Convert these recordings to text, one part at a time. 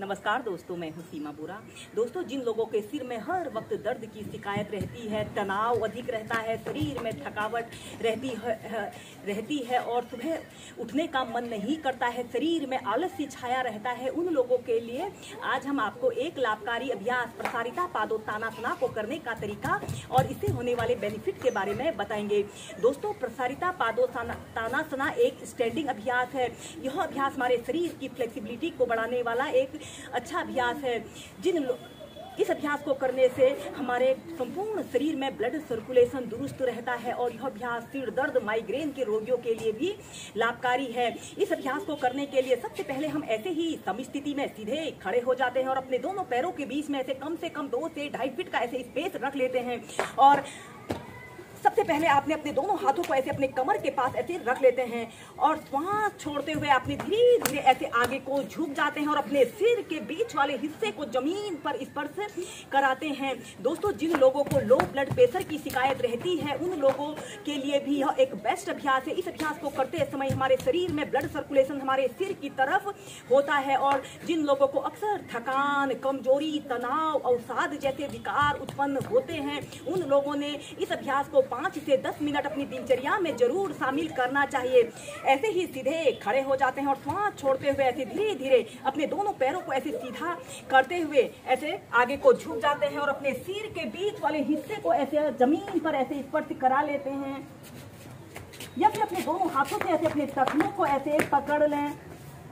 नमस्कार दोस्तों, मैं हूं सीमा बोरा। दोस्तों, जिन लोगों के सिर में हर वक्त दर्द की शिकायत रहती है, तनाव अधिक रहता है, शरीर में थकावट रहती है और सुबह उठने का मन नहीं करता है, शरीर में आलस्य छाया रहता है, उन लोगों के लिए आज हम आपको एक लाभकारी अभ्यास प्रसारिता पादोत्तानासना को करने का तरीका और इससे होने वाले बेनिफिट के बारे में बताएंगे। दोस्तों, प्रसारिता पादोत्तानासना एक स्टैंडिंग अभ्यास है। यह अभ्यास हमारे शरीर की फ्लेक्सिबिलिटी को बढ़ाने वाला एक अच्छा अभ्यास है। इस अभ्यास को करने से हमारे संपूर्ण शरीर में ब्लड सर्कुलेशन दुरुस्त रहता है और यह अभ्यास सिर दर्द, माइग्रेन के रोगियों के लिए भी लाभकारी है। इस अभ्यास को करने के लिए सबसे पहले हम ऐसे ही समस्थिति में सीधे खड़े हो जाते हैं और अपने दोनों पैरों के बीच में ऐसे कम से कम 2 से 2.5 फीट का ऐसे स्पेस रख लेते हैं और सबसे पहले आपने अपने दोनों हाथों को ऐसे अपने कमर के पास ऐसे रख लेते हैं और श्वास छोड़ते हुए आपने धीरे धीरे ऐसे आगे को झुक जाते हैं और अपने सिर के बीच वाले हिस्से को जमीन पर स्पर्श कराते हैं। दोस्तों, जिन लोगों को लो ब्लड प्रेशर की शिकायत रहती है उन लोगों के लिए भी यह एक बेस्ट अभ्यास है। इस अभ्यास को करते समय हमारे शरीर में ब्लड सर्कुलेशन हमारे सिर की तरफ होता है और जिन लोगों को अक्सर थकान, कमजोरी, तनाव, अवसाद जैसे विकार उत्पन्न होते हैं उन लोगों ने इस अभ्यास को 5 से 10 मिनट अपनी दिनचर्या में जरूर शामिल करना चाहिए। ऐसे ही सीधे खड़े हो जाते हैं और श्वास छोड़ते हुए ऐसे धीरे धीरे अपने दोनों पैरों को ऐसे सीधा करते हुए ऐसे आगे को झुक जाते हैं और अपने सिर के बीच वाले हिस्से को ऐसे जमीन पर ऐसे स्पर्श करा लेते हैं या फिर अपने दोनों हाथों से ऐसे अपने टखनों को ऐसे पकड़ लें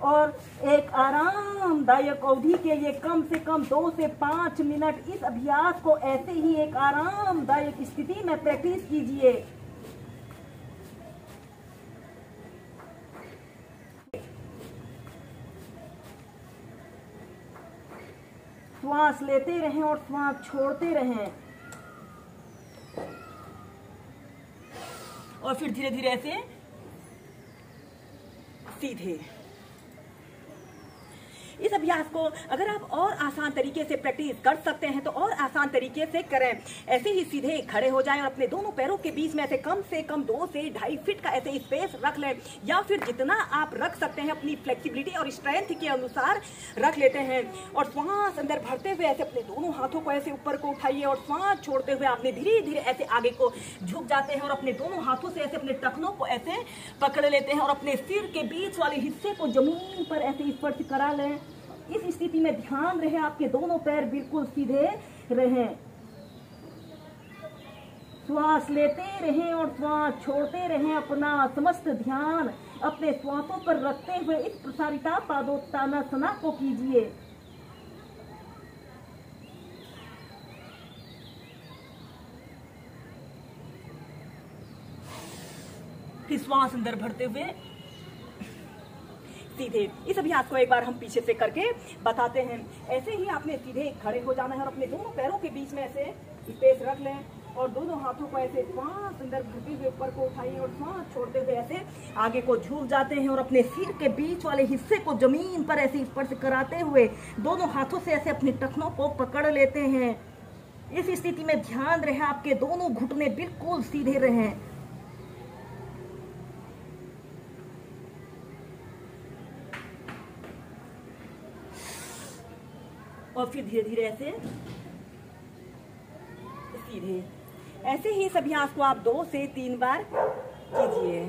और एक आरामदायक अवधि के लिए कम से कम 2 से 5 मिनट इस अभ्यास को ऐसे ही एक आरामदायक स्थिति में प्रैक्टिस कीजिए। श्वास लेते रहें और श्वास छोड़ते रहें और फिर धीरे धीरे ऐसे सीधे। इस अभ्यास को अगर आप और आसान तरीके से प्रैक्टिस कर सकते हैं तो और आसान तरीके से करें। ऐसे ही सीधे खड़े हो जाएं और अपने दोनों पैरों के बीच में ऐसे कम से कम 2 से 2.5 फीट का ऐसे स्पेस रख लें या फिर जितना आप रख सकते हैं अपनी फ्लेक्सिबिलिटी और स्ट्रेंथ के अनुसार रख लेते हैं और श्वास अंदर भरते हुए ऐसे अपने दोनों हाथों को ऐसे ऊपर को उठाइए और श्वास छोड़ते हुए आपने धीरे धीरे ऐसे आगे को झुक जाते हैं और अपने दोनों हाथों से ऐसे अपने टखनों को ऐसे पकड़ लेते हैं और अपने सिर के बीच वाले हिस्से को जमीन पर ऐसे स्पर्श करा लें। इस स्थिति में ध्यान रहे आपके दोनों पैर बिल्कुल सीधे रहें। श्वास लेते रहें और श्वास छोड़ते रहें। अपना समस्त ध्यान अपने श्वासों पर रखते हुए इस प्रसारिता पादोत्तानासना को कीजिए। फिर श्वास अंदर भरते हुए सीधे। इस अभ्यास को एक बार हम पीछे से करके बताते हैं। ऐसे ही आपने सीधे खड़े हो जाना है और अपने दोनों पैरों के बीच में ऐसे स्पेस रख लें और दोनों हाथों को ऐसे श्वास अंदर भरते हुए ऊपर को उठाइए और श्वास छोड़ते हुए ऐसे आगे को झुक जाते हैं और अपने सिर के बीच वाले हिस्से को जमीन पर ऐसे स्पर्श कराते हुए दोनों हाथों से ऐसे अपने टखनों को पकड़ लेते हैं। इस स्थिति में ध्यान रहे आपके दोनों घुटने बिल्कुल सीधे रहें। और फिर धीरे धीरे ऐसे सीधे। ऐसे ही इस अभ्यास को आप 2 से 3 बार कीजिए।